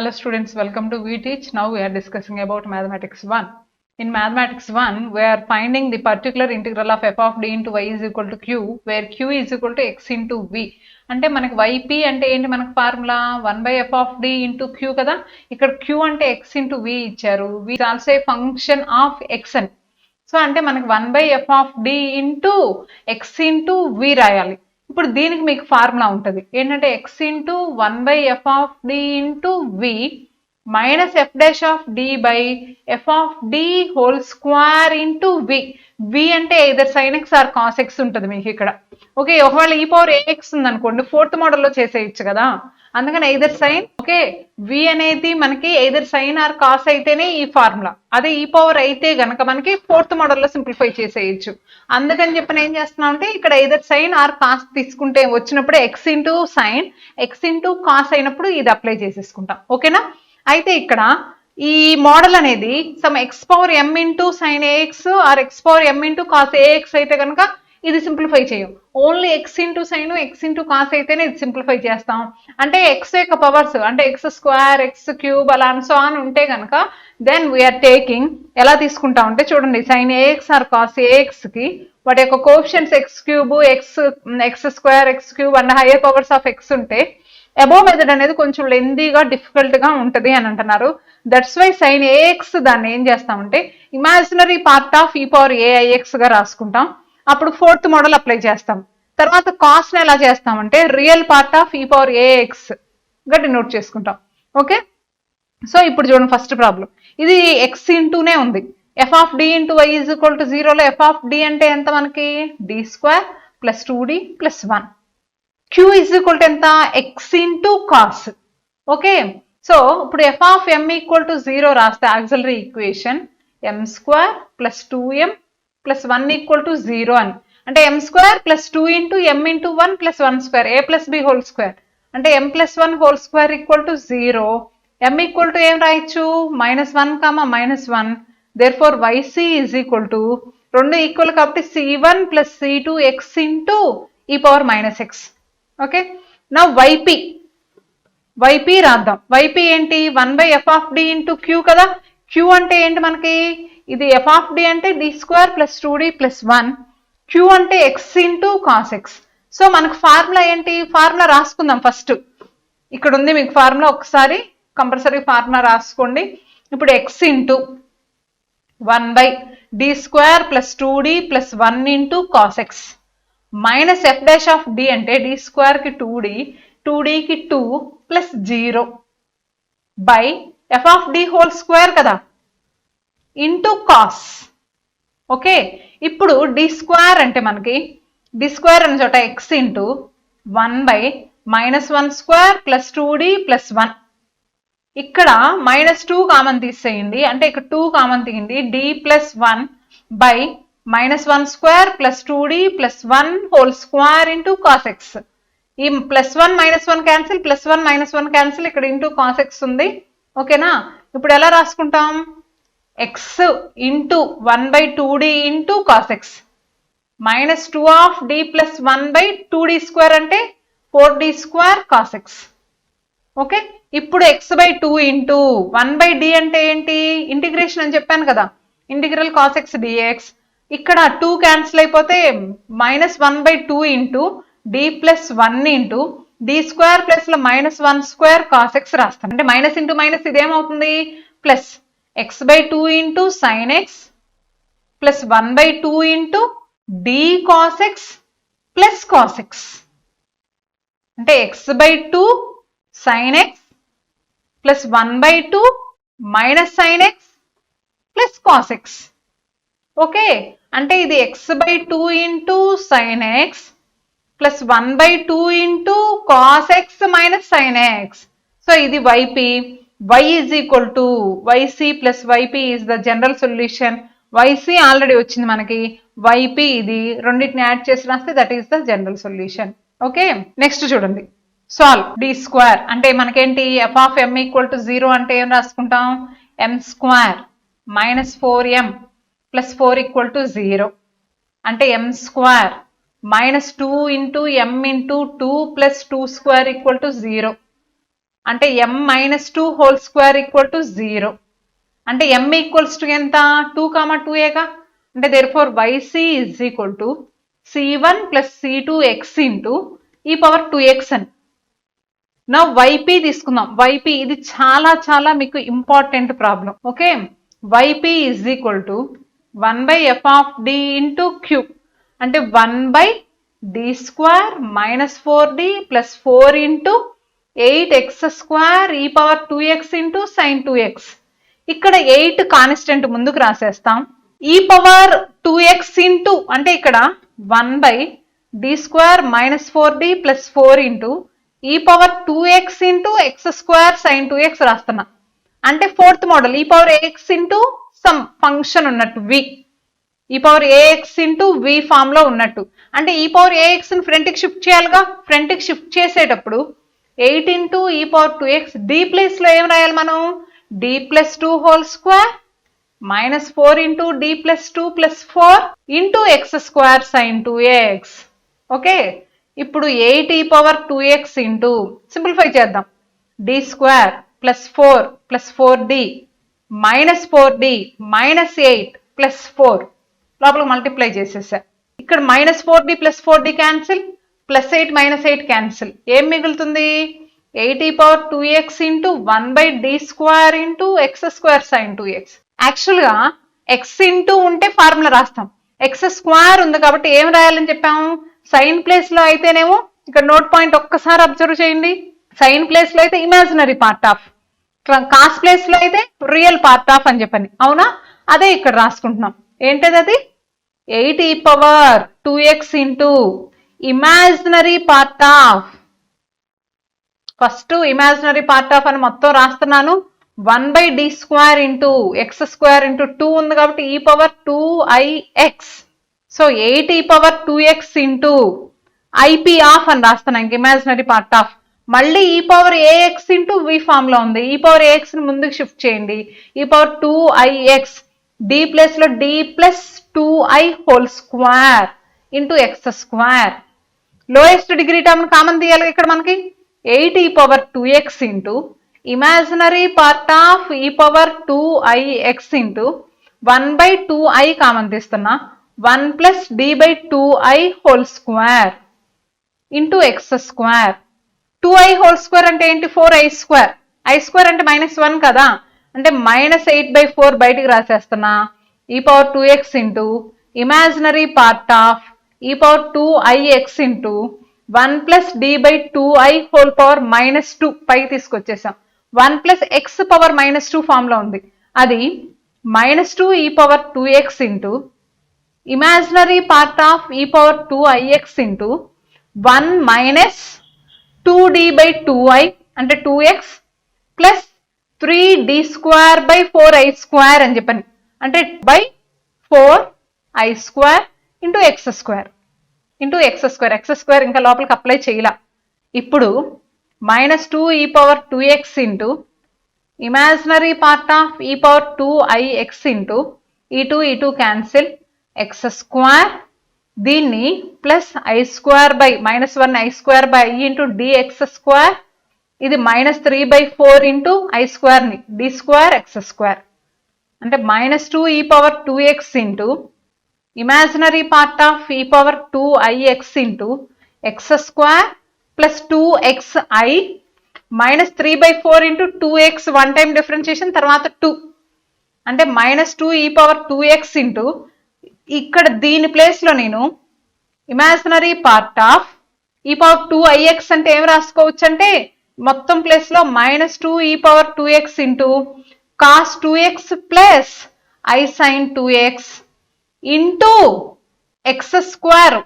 Hello students, welcome to VTeach. Now we are discussing about Mathematics 1. In Mathematics 1, we are finding the particular integral of f of d into y is equal to q, where q is equal to x into v. అంటే మనకి yp అంటే ఏంటి మనకు formula 1 by f of d into q కదా. ఇక్కడ q అంటే x into v ఇచ్చారు. v is also a function of x అని. సో అంటే మనకి 1 by f of d into x into v రాయాలి. ఇప్పుడు దీనికి మీకు ఫార్ములా ఉంటుంది ఏంటంటే x into 1 by f of d into v minus f dash of d by f of d whole square into v. v అంటే either sine x or cos x ఉంటుంది మీకు ఇక్కడ. ఓకే, ఒకవేళ ఈ పవర్ ax ఉందనుకోండి fourth మోడల్లో చేసేయచ్చు కదా, అందుకని ఐదర్ సైన్. ఓకే, v అనేది మనకి ఐదర్ సైన్ ఆర్ కాస్ అయితేనే ఈ ఫార్ములా, అదే ఈ పవర్ అయితే గనక మనకి ఫోర్త్ మోడల్లో సింప్లిఫై చేసేయచ్చు. అందుకని చెప్పి ఏం చేస్తున్నాం అంటే ఇక్కడ ఐదర్ సైన్ ఆర్ కాస్ తీసుకుంటే వచ్చినప్పుడు X into sine, X into cos అయినప్పుడు ఇది అప్లై చేసేసుకుంటాం. ఓకేనా? అయితే ఇక్కడ ఈ మోడల్ అనేది some X power M into sine A X or X power M into cos A X అయితే కనుక ఇది సింప్లిఫై చేయం. Only X into sine X into cos అయితేనే ఇది సింప్లిఫై చేస్తాం. అంటే ఎక్స్ యొక్క పవర్స్ అంటే ఎక్స్ స్క్వేర్ ఎక్స్ క్యూబ్ అలా సో అని ఉంటే కనుక దెన్ వీఆర్ టేకింగ్ ఎలా తీసుకుంటాం అంటే చూడండి, sine A X or cos A X కి వాటి యొక్క coefficients X cube X square X cube and higher powers of X ఉంటే అబోవ్ మెథడ్ అనేది కొంచెం లెందీగా డిఫికల్ట్ గా ఉంటది అని అంటున్నారు. దట్స్ వై సైన్ ఏఎక్స్ దాన్ని ఏం చేస్తామంటే imaginary part of e power AIX గా రాసుకుంటాం. అప్పుడు ఫోర్త్ మోడల్ అప్లై చేస్తాం. తర్వాత కాస్ ని ఎలా చేస్తామంటే real part of e power a x గా డినోట్ చేసుకుంటాం. ఓకే, సో ఇప్పుడు చూడండి ఫస్ట్ ప్రాబ్లం, ఇది ఎక్స్ ఇంటూనే ఉంది. F of d into y is equal to 0లో ఎఫ్ ఆఫ్ డి అంటే ఎంత మనకి d square plus 2d plus 1. Q is equal to ఎంత x into cos. Okay, so ఇప్పుడు f of m equal to 0 రాస్తే auxiliary equation m square plus 2m plus 1 equal to 0 అని. అంటే m square plus 2 into m into 1 plus 1 square a plus b whole square అంటే m plus 1 whole square equal to 0. M equal to ఏం రాయొచ్చు -1 -1. Therefore y c is equal to రెండు equal కాబట్టి c1 plus c2 x into e power minus x. Okay, నా y p రాద్దాం. Y p ఏంటి 1 by f of d into q కదా. Queue అంటే ఏంటి మనకి ఇది ఎఫ్ ఆఫ్ డి అంటే d square plus 2d plus 1. Q అంటే x into cos x. So మనకు ఫార్ములా ఏంటి, ఫార్ములా రాసుకుందాం ఫస్ట్. ఇక్కడ ఉంది మీకు ఫార్ములా, ఒకసారి కంపల్సరీ ఫార్ములా రాసుకోండి. ఇప్పుడు x into 1 by d square plus 2d plus 1 into cos x minus f dash of d అంటే డి స్క్వేర్ కి 2d 2d కి 2 plus 0 by f of d whole square కదా ఇంటూ కాస్. ఓకే, ఇప్పుడు D square అంటే మనకి d square అనే చోట X into 1 by -1 square plus 2d plus 1. ఇక్కడ -2 కామన్ తీసేయండి అంటే ఇక్కడ 2 కామన్ తీయండి. D plus 1 by -1 square plus 2d plus 1 whole square into cos x. ఈ ప్లస్ 1 -1 క్యాన్సిల్, ప్లస్ 1 -1 క్యాన్సిల్, ఇక్కడ ఇంటూ కాస్ ఎక్స్ ఉంది. ఓకేనా, ఇప్పుడు ఎలా రాసుకుంటాం x into 1 by 2d into cos x minus 2 of d plus 1 by 2d square అంటే 4d square cos x. Okay, ఇప్పుడు x by 2 into 1 by d అంటే ఏంటి ఇంటిగ్రేషన్ అని చెప్పాను కదా, ఇంటిగ్రల్ కాస్ ఎక్స్ డిఎక్స్. ఇక్కడ 2 క్యాన్సిల్ అయిపోతే -1 by 2 into d plus 1 into d square plus లో -1 స్క్వేర్ కాస్ ఎక్స్ రాస్తాను. అంటే మైనస్ ఇంటూ మైనస్ ఇదేమవుతుంది plus x by 2 into sine x plus 1 by 2 into d cos x plus cos x. అంటే x by 2 sine x plus 1 by 2 minus sine x plus cos x. Okay, అంటే ఇది x by 2 into sine x plus 1 by 2 into cos x minus sine X. So ఇది YP. y is equal to yc plus yp is the general solution. yc already వచ్చింది మనకి, yp ఇది రెండింటిని add చేసి రాస్తే that is the general solution. Okay, next చూడండి solve d square అంటే మనకేంటి f of m equal to 0 అంటే ఏం రాసుకుంటాం m square minus 4m plus 4 equal to 0 అంటే m square minus 2 into m into 2 plus 2 square equal to 0. అంటే m minus 2 whole square equal to 0. అంటే m equals to ఎంత 2, 2ఏగా. అంటే therefore yc is equal to c1 plus c2x into e power 2x అని. నా yp తీసుకుందాం. yp ఇది చాలా మీకు important problem. Okay, yp is equal to 1 by f of d into q. అంటే 1 by d square minus 4d plus 4 into 8x square e power 2x into sin 2x. ఇక్కడ 8 constant ముందుకు రాసేస్తాం. e power 2x into అంటే ఇక్కడ 1 by d square minus 4d plus 4 into e power 2x into x square sin 2x రాస్తున్నా. అంటే fourth model e power ax into some function ఉన్నట్టు v, e power ax into v form లో ఉన్నట్టు. అంటే e power ax ని front కి shift చేయాలిగా. Front కి షిఫ్ట్ చేసేటప్పుడు 8 into e power 2x d place లో ఏం రాయాలి మనం, d plus 2 whole square minus 4 into d plus 2 plus 4 into x square sin 2x. Okay, ఇప్పుడు 8 e power 2x into simplify చేద్దాం, d square plus 4 plus 4d minus 4d minus 8 plus 4 లోపల multiply చేసేసా. ఇక్కడ minus 4d plus 4d cancel, plus 8 minus 8 cancel. ఏం మిగులుతుంది 8 e power 2x into 1 by d square into x square sin 2x. యాక్చువల్గా X into ఉంటే formula రాస్తాం, X square ఉంది కాబట్టి ఏం రాయాలని చెప్పాము, సైన్ ప్లేస్ లో అయితేనేమో ఇక్కడ నోట్ పాయింట్ ఒక్కసారి అబ్జర్వ్ చేయండి, సైన్ ప్లేస్ లో అయితే imaginary part of, cos place లో అయితే రియల్ పార్ట్ ఆఫ్ అని చెప్పని. అవునా, అదే ఇక్కడ రాసుకుంటున్నాం. ఏంటది అది 8 e power 2x into imaginary part of, first imaginary part of అని మొత్తం రాస్తున్నాను. 1 by d square into x square into 2 ఉంది కాబట్టి e power 2ix. So 8 e power 2x into ip of అని రాస్తున్నాను, ఇంక ఇమాజినరీ పార్ట్ ఆఫ్. మళ్ళీ e power ax into v form లో ఉంది, e పవర్ ax ని ముందుకు షిఫ్ట్ చేయండి, e power 2ix d place లో d plus 2i whole square into x square. Lowest degree term common తీయాలి ఇక్కడ మనకి, 8 e power 2x into imaginary part of e power 2ix into 1 by 2i common తీస్తున్నా, 1 plus d by 2i whole square into x square. 2i whole square అంటే ఏంటి 4i square, i square అంటే -1 కదా, అంటే -8/4 బయటికి రాసేస్తున్నా, e power 2x into imaginary part of e power 2ix into 1 plus d by 2i whole power -2 పైకి తీసుకొచ్చేసాం. 1 plus x power -2 form లో ఉంది, అది -2 e power 2x into imaginary part of e power 2ix into 1 minus 2d by 2i అంటే 2x plus 3d square by 4i square అని చెప్పని, అంటే by 4i square into x square into x square. x square ఇంకా లోపలికి apply చేయాల. ఇప్పుడు -2 e power 2x into imaginary part of e power 2ix into e2 cancel x square, దీన్ని plus i square by -1i square by i into dx square, ఇది -3/4 into i square ని d square x square, అంటే -2 e power 2x into imaginary part of e power 2ix into x square plus 2xi -3/4 into 2x one time differentiation తర్వాత 2, అంటే -2 e power 2x into ఇక్కడ దీని place లో నేను imaginary part of e power 2ix అంటే ఏం రాసుకోవచ్చు అంటే మొత్తం ప్లేస్ లో -2 e power 2x into cos 2x plus i sin 2x into x square,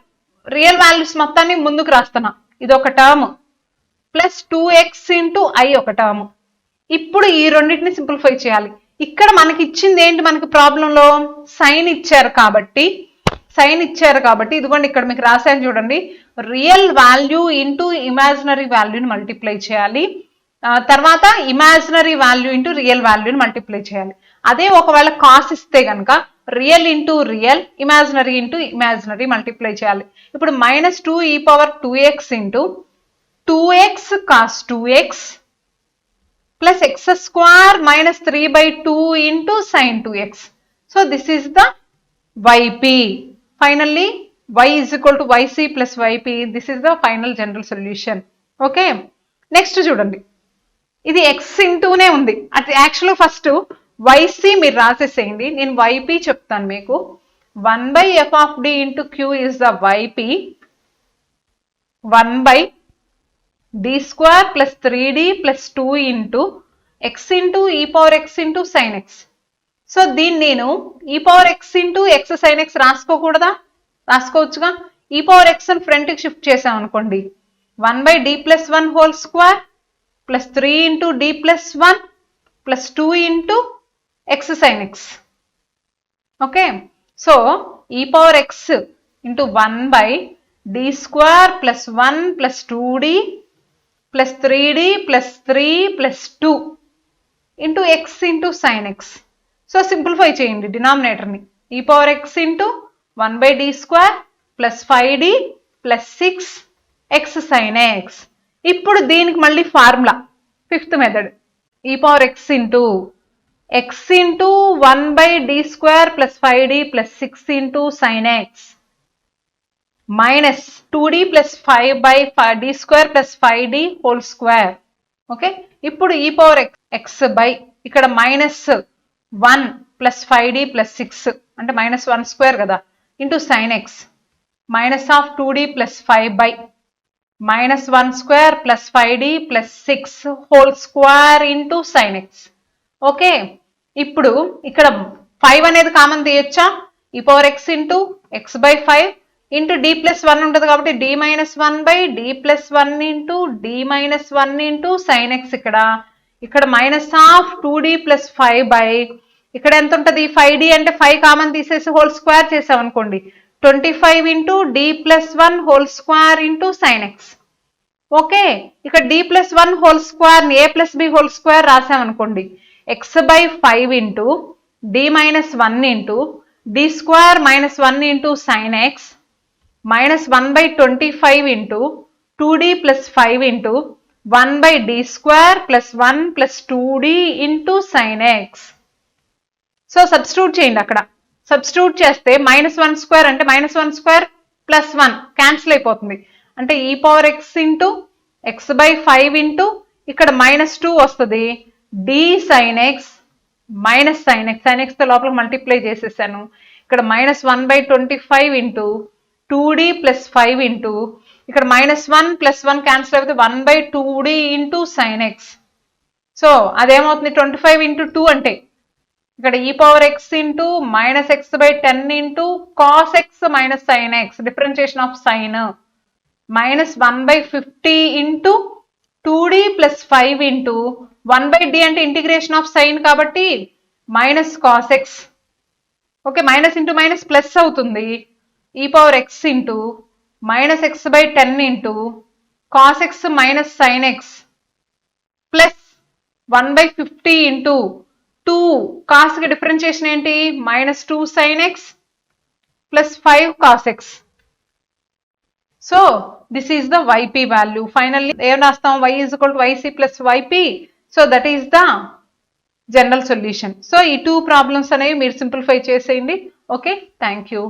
real values మొత్తాన్ని ముందుకు రాస్తున్నా, ఇది ఒక term plus 2x into i ఒక టర్మ్. ఇప్పుడు ఈ రెండింటిని సింప్లిఫై చేయాలి. ఇక్కడ మనకి ఇచ్చింది ఏంటి, మనకి ప్రాబ్లంలో సైన్ ఇచ్చారు కాబట్టి ఇదిగోండి ఇక్కడ మీకు రాశాను చూడండి, రియల్ వాల్యూ ఇంటూ ఇమాజినరీ వాల్యూని మల్టిప్లై చేయాలి, తర్వాత ఇమాజినరీ వాల్యూ ఇంటూ రియల్ వాల్యూని మల్టిప్లై చేయాలి. అదే ఒకవేళ కాస్ ఇస్తే కనుక real into real, imaginary into imaginary multiply చేయాలి. ఇప్పుడు -2 e power 2x into 2x cos 2x plus x square minus 3 by 2 into sin 2x. So this is the yp. Finally, y is equal to yc plus yp. This is the final general solution. Okay. Next చూడండి, ఇది x ఇంటూనే ఉంది. అది యాక్చువల్గా first yc మీరు రాసేసేయండి, నేను yp చెప్తాను మీకు. 1 by f of d into q is the yp. 1 by d square plus 3d plus 2 into x into e power x into sin x. So దీన్ని నేను e power x into x sin x రాసుకోకూడదా? రాసుకోవచ్చుగా. e power x అని ఫ్రంట్కి shift చేసాం అనుకోండి, 1 by d plus 1 whole square plus 3 into d plus 1 plus 2 into x sin x. Okay. So e power x into 1 by d square plus 1 plus 2d plus 3d plus 3 plus 2 into x into sin x. So simplify చేయండి డినామినేటర్ని. e power x into 1 by d square plus 5d plus 6 x sin x. ఇప్పుడు దీనికి మళ్ళీ formula, fifth method, e power x into 1 by d square plus 5d plus 6 into sin x minus 2d plus 5 by d square plus 5d whole square. Okay. ఇప్పుడు e power x by ఇక్కడ minus 1 plus 5d plus 6 అంటే minus 1 square కదా into sin x minus of 2d plus 5 by minus 1 square plus 5d plus 6 whole square into sin x. Okay. ఇప్పుడు ఇక్కడ 5 అనేది common తీయచ్చా? e power x into x by 5 into d plus 1 ఉంటుంది కాబట్టి d minus 1 by d plus 1 into d minus 1 into sin x. ఇక్కడ minus of 2d plus 5 by ఇక్కడ ఎంత ఉంటుంది? 5d అంటే 5 కామన్ తీసేసి హోల్ స్క్వేర్ చేసాం అనుకోండి, 25 into d plus 1 whole square into sin x. Okay. ఇక్కడ d plus 1 whole square a plus b whole square రాసాం అనుకోండి, x by 5 into d minus 1 into d square minus 1 into sin x minus 1 by 25 into 2d plus 5 into 1 by d square plus 1 plus 2d into sin x. So substitute చేయండి. అక్కడ substitute చేస్తే minus 1 square అంటే minus 1 square plus 1 cancel అయిపోతుంది. అంటే e power x into x by 5 into ఇక్కడ minus 2 వస్తుంది, d sin x minus sin x. sin x తో లోపలికి మల్టిప్లై చేసేసాను. ఇక్కడ minus 1 by 25 into 2d plus 5 into ఇక్కడ మైనస్ 1 ప్లస్ 1 క్యాన్సిల్ అవుతుంది, 1 by 2d into sin x. So అదేమవుతుంది? 25 into 2 అంటే ఇక్కడ e power x into minus x by 10 into cos x minus sin x, differentiation of sine, minus 1 by 50 into 2d plus 5 into 1 by d అంటే integration of sine కాబట్టి minus cos x. Okay. Minus into minus plus అవుతుంది, e power x into minus x by 10 into cos x minus sin x plus 1 by 50 into 2 cos కి differentiation ఏంటి? Minus 2 sin x plus 5 cos x. So this is the yp value. Finally ఏం రాస్తాం? y is equal to yc plus yp. So that is the general solution. So ఈ 2 problems అనేవి మీరు simplify చేసేయండి. Okay. Thank you.